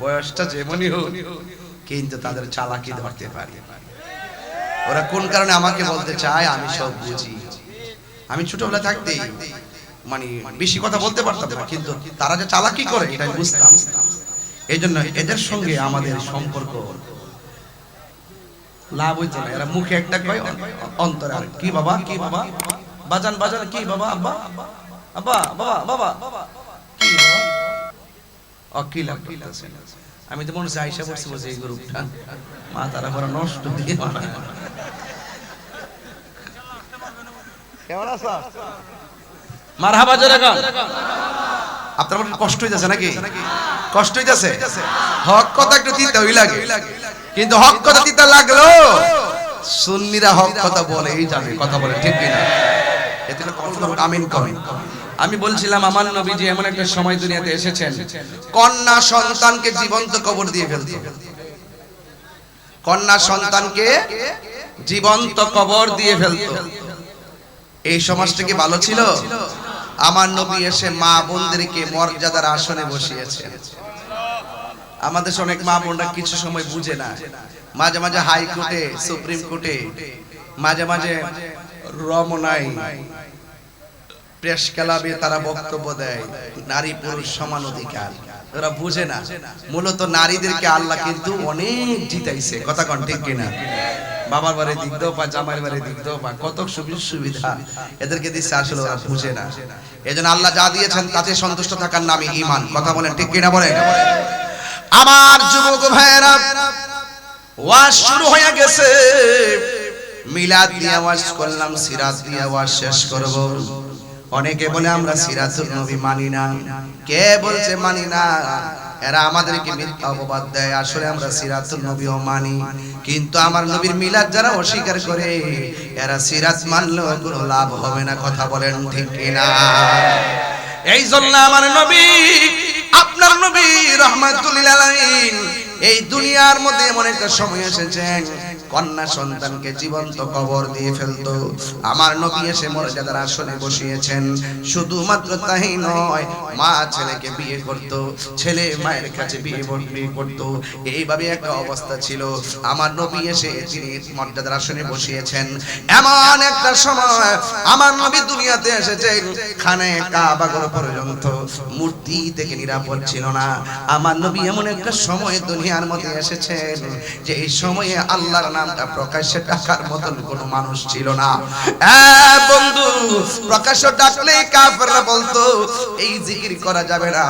বয়সটা যেমনই হোক, কিন্তু তাদের চালাকি ধরতে পারি। ওরা কোন কারণে আমাকে বলতে চায় আমি সব বুঝি। আমি ছোটবেলা থাকতেই মানে বেশি কথা বলতে পারতাম না, কিন্তু তারা যে চালাকি করে এটা বুঝতাম। এই জন্য এদের সঙ্গে আমাদের সম্পর্ক লাভ হইতো না। এরা মুখে একটা কয়, অন্তরে আর কি বাবা, কি বাবা, বাজান বাজান, কি বাবা, আব্বা আব্বা, বাবা বাবা, কি বাবা, অকি লাভ করতেছে। আমি তো মনে হচ্ছে আইসা বসে বসে এই গ্রুপটা মা তারা বড় নষ্ট দিয়ে বানায়। কেমন আছো? মারহাবা জোরে গান। আপনার মনে কষ্ট হইতাছে নাকি? কষ্ট হইতাছে? হক কথা একটু দিতে হই লাগে, কিন্তু হক কথা দিতে লাগলো সুন্নিরা হক কথা বলে এই জানে, কথা বলে ঠিক কিনা? এতে আমিন কমেন। আমি বলছিলাম আমার নবীজি এমন একটা সময় দুনিয়াতে এসেছেন, কন্যা সন্তানকে জীবন্ত কবর দিয়ে ফেলতো। কন্যা সন্তানকে জীবন্ত কবর দিয়ে ফেলতো। এই সমাজটা কি ভালো ছিল? আমার নবী এসে মা বোনদেরকে মর্যাদার আসনে বসিয়েছেন। আমাদের অনেক মা বোনরা কিছু সময় বুঝে না, মাঝে মাঝে হাইকোর্টে, সুপ্রিম কোর্টে, মাঝে মাঝে রমনায়, প্রেস ক্লাবে তারা বক্তব্য দেয় নারী পুরুষ সমান অধিকার। ওরা বুঝে না মূলত নারীদেরকে আল্লাহ কিন্তু অনেক জিতাইছে, কথা কোন ঠিক কিনা? বাবার বাড়ি দিক দাও বা জামাইয়ের বাড়ি দিক দাও বা কত সুবিধা এদেরকে দিচ্ছে, আসলে ওরা বুঝে না। এজন্য আল্লাহ যা দিয়েছেন তাতে সন্তুষ্ট থাকার নামই ঈমান, কথা বলেন ঠিক কিনা বলেন? আমার যুবক ভাইয়েরা, ওয়াজ শুরু হয়ে গেছে। মিলাদ দিয়ে ওয়াজ করলাম, সিরাত দিয়ে ওয়াজ শেষ করব। অনেকে বলে আমরা সিরাতুল নবী মানি না। কে বলছে মানি না? এরা আমাদেরকে মিথ্যা অপবাদ দেয়। আসলে আমরা সিরাতুল নবীও মানি, কিন্তু আমার নবীর মিলাদ যারা অস্বীকার করে এরা সিরাত মানলেও কোনো লাভ হবে না, কথা বলেন ঠিক কিনা? এই জন্য আমার নবী, আপনার নবী রাহমাতুল লিল আলামিন এই দুনিয়ার মধ্যে এমন একটা সময় এসেছেন কন্যা সন্তানকে জীবন্ত কবর দিয়ে ফেলতো। আমার নবী এসে মর্যাদার আসনে বসিয়েছেন। শুধুমাত্র তাই নয়, মা ছেলেকে বিয়ে করত, ছেলে মায়ের কাছে বিয়ে করত। এইভাবে একটা অবস্থা ছিল। আমার নবী এসে তিনি মর্যাদার আসনে বসিয়েছেন। এমন একটা সময় আমার নবী দুনিয়াতে এসেছেন, খানে কাবা পর্যন্ত মূর্তি থেকে নিরাপদ ছিল না। আমার নবী এমন একটা সময় দুনিয়ার মধ্যে এসেছেন যে এই সময়ে আল্লাহর নামটা প্রকাশ্যে ডাকার মতন কোনো মানুষ ছিল না। বন্ধু, প্রকাশ্যে ডাকলে কাফেররা বলতো এই জিকির করা যাবে না,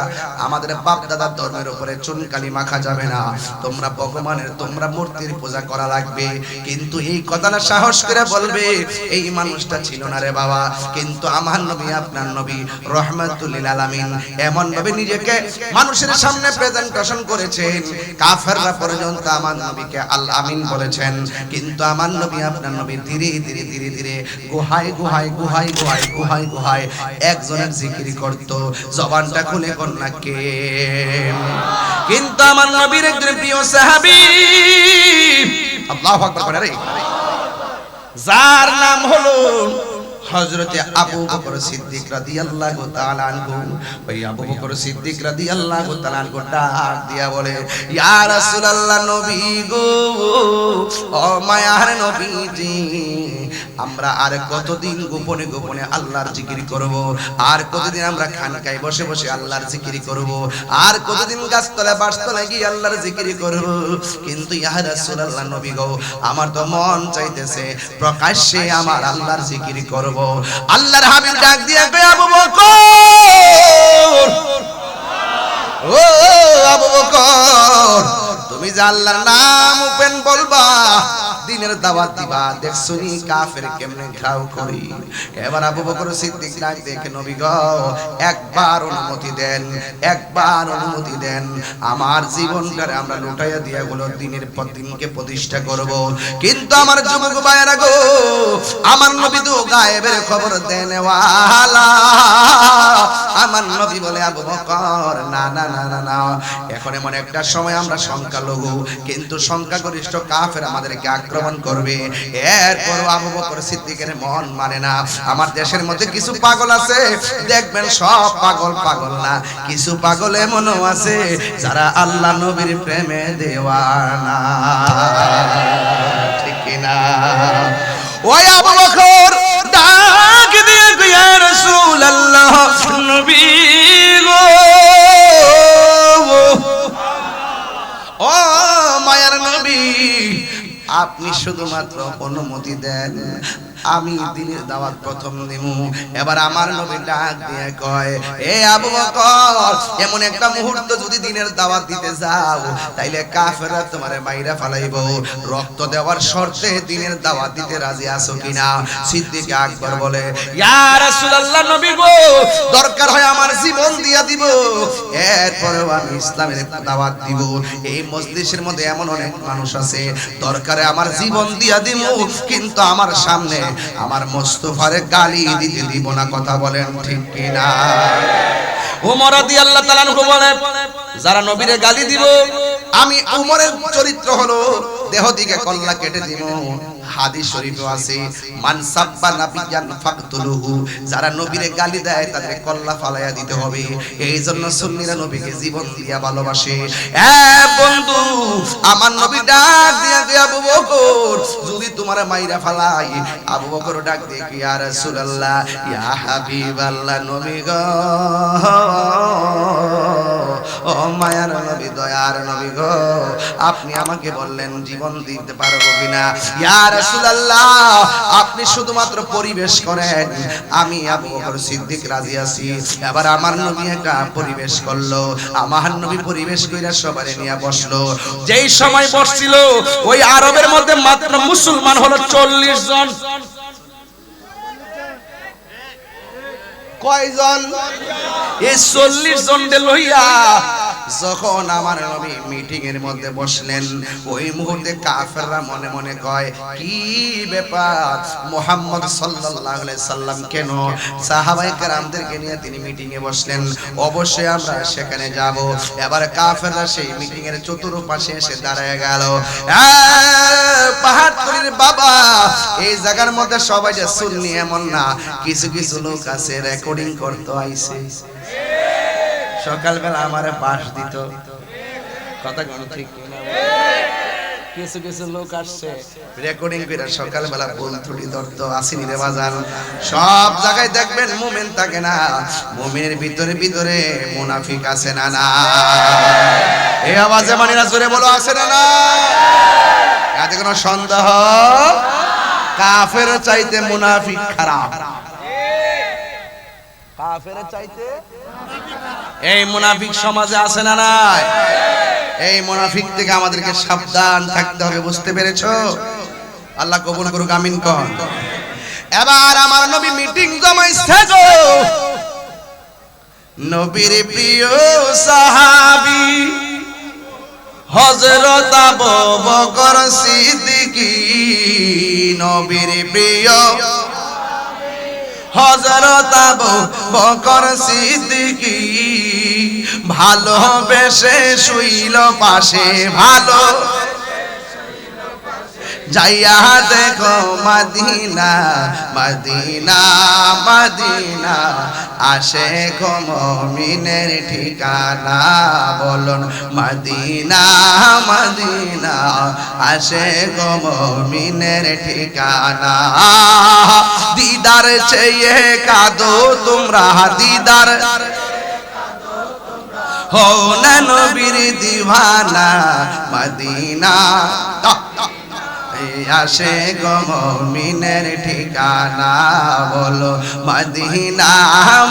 আমাদের বাপ দাদার ধর্মের উপরে চুনকালি মাখা যাবে না, তোমরা ভগবানের, তোমরা মূর্তির পূজা করা লাগবে। কিন্তু এই কথাটা সাহস করে বলবে এই মানুষটা ছিল না রে বাবা। কিন্তু আমার নবী, আপনার নবী রাহমাতুল লিল আলামিন এমন ভাবে নিজেকে মানুষের সামনে প্রেজেন্টেশন করেছেন, কাফেররা পর্যন্ত আমার নবীকে আল আমিন বলেছেন। কিন্তু আমার নবী, আপনার নবী ধীরে ধীরে ধীরে ধীরে গুহায় গুহায় গুহায় গুহায় গুহায় গুহায় একজনের জিকির করত, জবানটা খুলে কন্যাকে। কিন্তু আমার নবীর একজন প্রিয় সাহাবী, আল্লাহু আকবার বলে, যার নাম হলো হযরতে আবু বকর সিদ্দিক রাদিয়াল্লাহু তাআলা আনহু। ওই আবু বকর সিদ্দিক রাদিয়াল্লাহু তাআলা আনহু ডাক দিয়া বলে, ইয়া রাসূলুল্লাহ, নবী গো, ও মায়ার নবীজি, আমরা আর কতদিন গোপনে গোপনে আল্লাহর জিকির করব? আর কতদিন আমরা খানকায় বসে বসে আল্লাহর জিকির করব? আর কতদিন গাছতলা বাসতলা গিয়ে আল্লাহর জিকির করব? কিন্তু ইয়া রাসূলুল্লাহ, নবী গো, আমার তো মন চাইতেছে প্রকাশ্যে আমার আল্লাহর জিকির করব। আল্লাহর হাবিব ডাক দিয়ে কয়, আবু বকর, ও আবু বকর, তুমি যে আল্লাহর নাম ওপেন বলবা, দিনের দাওয়াত দিবা, দেখছনি কাফের কেমনে ঘাও করি। এবার আবু বকর সিদ্দিক ডাক দেখে, নবী গো, একবার অনুমতি দেন, একবার অনুমতি দেন, আমার জীবনটারে আমরা লুটাইয়া দিয়া গুলো দিনের পর দিনকে প্রতিষ্ঠা করব। কিন্তু আমার যুবক ভাইয়েরা গো, আমার নবী তো গায়েবের খবর দেন ওয়ালা। আমার নবী বলে, আবু বকর, না না না না না, এখন এমন একটা সময় আমরা সংখ্যালঘু, কিন্তু সংখ্যাগরিষ্ঠ কাফের আমাদেরকে আক্রমণ করবে। এরপরও আবু বকর সিদ্দিকের মন মানে না। আমার দেশের মধ্যে কিছু পাগল আছে, দেখবেন সব পাগল পাগল না, কিছু পাগল এমনও আছে যারা আল্লাহ নবীর প্রেমে দেওয়ানা, ঠিক কিনা? ওই আবু বকর ডাক দিয়ে ইয়া রাসূলুল্লাহ, নবী গো, ও মায়ার নবী, আপনি শুধুমাত্র অনুমতি দেন, আমি দিনের দাওয়াত প্রথম দিব। এবার আমার নবী ডাক দিয়ে কয়, এ আবু বকর, এমন একটা মুহূর্ত যদি দিনের দাওয়াত দিতে যাও, তাইলে কাফেররা তোমারে মাইরা ফালাইবো, রক্ত দেওয়ার শর্তে দিনের দাওয়াত দিতে রাজি আছো কিনা? সিদ্দিক আকবর বলে, ইয়া রাসূলুল্লাহ, নবী গো, দরকার হয় আমার জীবন দিয়া দিব, এরপরেও আমি ইসলামের দাওয়াত দিব। এই মজলিসের মধ্যে এমন অনেক মানুষ আছে, দরকারে আমার জীবন দিয়া দিব, কিন্তু আমার সামনে আমার মুস্তাফারে গালি দিতে দিব না। কথা বলেন ঠিক কিনা? ওমর রাদিয়াল্লাহু তাআলা আনহু বলেন, যারা নবীরে গালি দিব, আমি ওমরের চরিত্র হলো দেহ দিকে কল্লা কেটে দিব। হাদিস শরীফে আছে, মান সাব্বা নাবিয়ান ফাকতুলুহু, যারা নবীরে গালি দেয় তাদের কল্লা ফালায়া দিতে হবে। এইজন্য সুন্নিরা নবীকে জীবন দিয়া ভালোবাসে। এ বন্ধু, আমার নবী ডাক দিয়া কই, আবু বকর, যদি তোমারে মাইরা ফালাই, আবু বকর ডাক দিয়ে কি, ইয়া রাসূলুল্লাহ, ইয়া হাবিবাল্লাহ, নবী গো, ও মায়ার নবী, দয়ার নবী গো, আপনি আমাকে বললেন জীবন দিতে পারবো কিনা? ইয়া রাসূলুল্লাহ, আপনি শুধুমাত্র পরিবেশ করেন, আমি আবু বকর সিদ্দিক রাজি আছি। এবার আমার নবী একটা পরিবেশ করলো, আমার নবী পরিবেশ কইরা সবারে নিয়ে বসলো। যেই সময় বসছিল, ওই আরবের মধ্যে মাত্র মুসলমান হলো 40 জন। কয়জন? এই 40 জনকে লইয়া যখন আমার নবী মিটিং এর মধ্যে বসলেন, ওই মুহূর্তে কাফেররা মনে মনে কয়, কি ব্যাপার, মুহাম্মদ সাল্লাল্লাহু আলাইহি সাল্লাম কেন সাহাবায়ে কেরামদেরকে নিয়ে তিনি মিটিং এ বসলেন? অবশ্যই আমরা সেখানে যাব। এবার কাফেররা সেই মিটিং এর চতুর্পাশে এসে দাঁড়ায় গেল। পাহাড়তলির বাবা, এই জায়গার মধ্যে সবাই যে সুন্নি এমন না, কিছু কিছু লোক আছে রেকর্ডিং করতে আইছে। সকালবেলা আমারে পাশ দিত, কথা কোন ঠিক না? কিছু কিছু লোক আসছে রেকর্ডিং করে সকালবেলা ভুল ত্রুটি ধরতো, আসেনি রে বাজান। সব জায়গায় দেখবেন মুমিন থাকে না, মুমিনের ভিতরে ভিতরে মুনাফিক আছে না? না, এই আওয়াজে মানিনা জোরে বলো, আছে না? না, এতে কোনো সন্দেহ? কাফের চাইতে মুনাফিক খারাপ, কাফের চাইতে। এই মুনাফিক সমাজে আছে না নাই? এই মুনাফিক থেকে আমাদেরকে সাবধান থাকতে হবে, বুঝতে পেরেছো? আল্লাহ কবুল করুক, আমিন কর। এবার আমার নবী মিটিং জমাইছে গো, নবীর প্রিয় সাহাবী হযরত আবু বকর সিদ্দিক, নবীর প্রিয় হযরত আবু বকর সিদ্দিক, ভালোবেসে শুইল পাশে, ভালো যাইয়া দেখো মদিনা, মদিনা মদিনা, আসে গো মুমিনের ঠিকানা, বলুন মদিনা মদিনা, আসে গো মুমিনের ঠিকানা। দিদার চেয়ে কাঁদো তোমরা, দিদার হও না নবীর দিওয়ানা, মদিনা আসে গো মুমিনের ঠিকানা, বলো মদিনা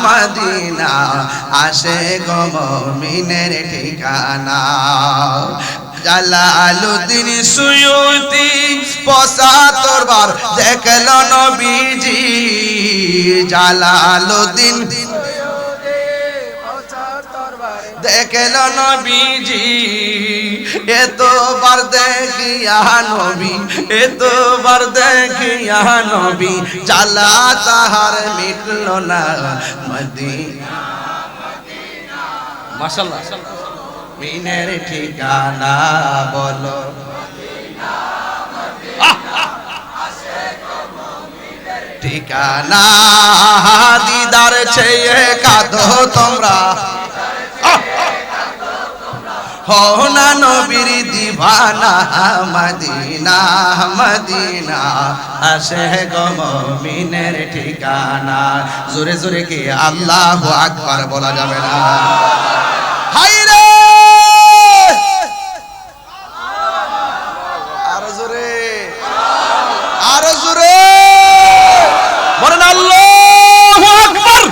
মদিনা, আসে গো মুমিনের ঠিকানা। জালালউদ্দিন সুয়ুতি ৭৫ বার দেখলো নবীজি, জালালউদ্দিন দেখলো নবীজি, এতবার দেখিয়া নবী, এতবার দেখিয়া নবী, জ্বালা তাহার মিটলো না, মদিনা। মাশাআল্লাহ, মিনের ঠিকানা বলো ঠিকানা দিদার চেয়ে কাঁদো তোমরা হো না নবীর দিবানা মদিনা মদিনা আসে গো মুমিনের ঠিকানা জোরে জোরে কি আল্লাহু আকবার বলা যাবে না হায় রে আরো জোরে আরো জোরে বলেন আল্লাহু আকবার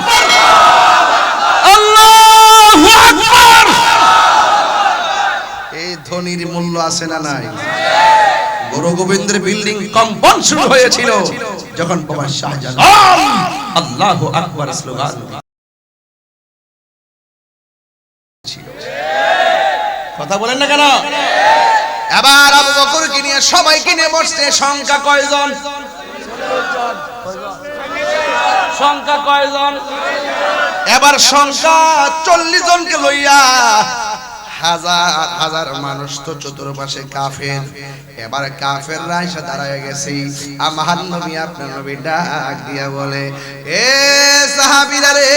আল্লাহু আকবার এই ধ্বনির মূল্য আছে না নাই গুরু গোবিন্দের বিল্ডিং কম্পন শুরু হয়েছিল যখন বাবা শাহজালাল আল্লাহু আকবার স্লোগান ছিল কথা বলেন না কেন এবার আবু বকরকে নিয়ে সবাইকে নিয়ে বসছে সংখ্যা কয়জন সংখ্যা কয়জন এবার সংখ্যা 40 জনকে লইয়া হাজার হাজার মানুষ তো চতুর্পাশে কাফের এবার কাফেররা এসে দাঁড়ায় গেছে আমার নবী আপনার নবী ডাক দিয়া বলে এ সাহাবীরা রে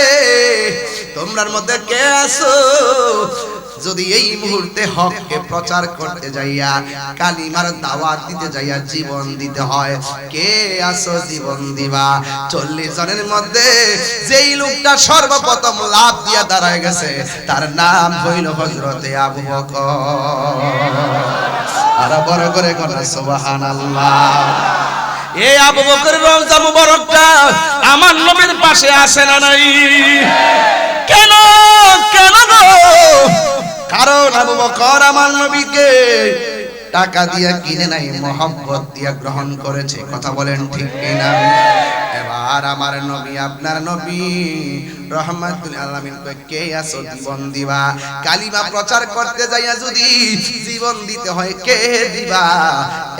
তোমরার মধ্যে কে আছো যদি এই মুহূর্তে হককে প্রচার করতে যাইয়া কালিমার দাওয়াত দিতে যাইয়া জীবন দিতে হয় কে আছো জীবন দিবা 40 জনের মধ্যে যেই লোকটা সর্বপ্রথম লাভ দিয়া দাঁড়ায় গেছে তার নাম হইল হযরতে আবু বকর আর বড় করে কোন সুবহানাল্লাহ এই আবু বকরের রওজা মুবারকটা আমার নবীর পাশে আসে না নাই কেন কেন গো কারণ আবু বকর আমার নবীকে টাকা দিয়া কিনে নাই মোহাম্মত দিয়া গ্রহণ করেছে কথা বলেন ঠিক কিনা এবার আমার নবী আপনার নবী রহমাতুল আলামিন কে আছো জীবন দিবা কালিমা প্রচার করতে যাইয়া যদি জীবন দিতে হয় কে দিবা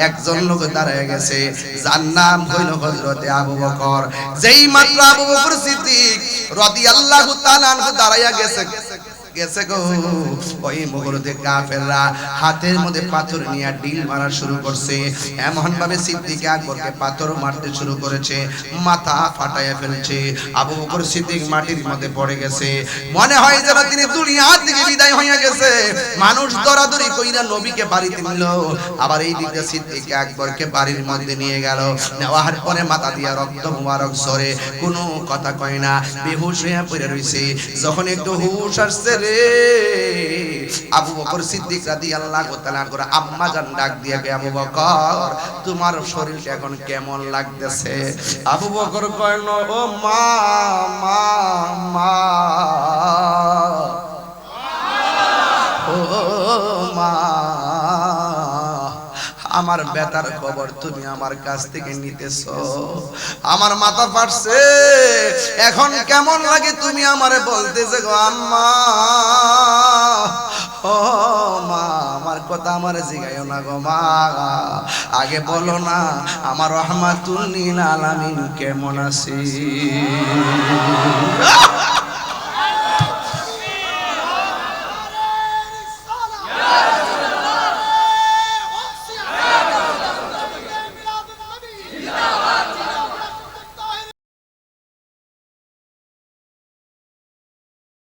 একজন লোক দাঁড়ায় গেছে যার নাম হইল হযরতে আবু বকর যেই মাত্র আবু বকর সিদ্দিক রাদিয়াল্লাহু তাআলা আনহু দাঁড়ায়া গেছে গো ওই মুহূর্তে কাফেররা হাতের মধ্যে পাথর নিয়ে ঢিল মারা শুরু করছে এমন ভাবে সিদ্দিক আকবরকে পাথর মারতে শুরু করেছে মাথা ফাটায়া ফেলছে আবু বকর সিদ্দিক মাটির মধ্যে পড়ে গেছে মনে হয় যেন তিনি দুনিয়া থেকে বিদায় হয়ে গেছে মানুষ দরাদরি কইরা নবীকে বাড়িতে নিল আবার এই দিকে সিদ্দিক আকবরকে বাড়ির মধ্যে নিয়ে গেল নেওয়ার পরে মাথা দিয়া রক্ত মুবারক ঝরে কোনো কথা কয় না বেহুশ হয়ে পড়ে রইছে যখন একটু হুঁশ আসছে রে আবু বকর সিদ্দিক রাদিয়াল্লাহু তাআলা করে আম্মা জান ডাক দিয়া কে আবু বকর তোমার শরীরটা এখন কেমন লাগতেছে আবু বকর কয় ও মা মা মা ও মা আমার ব্যথার খবর তুমি আমার কাছ থেকে নিতেছো আমার মাথা ফাটছে এখন কেমন লাগে তুমি আমারে বলতেছে গো আম্মা ও মা আমার কথা আমারে জিগাইও না গো মা আগে বলো না আমার রহমাতুল লিল আলামিন কেমন আছে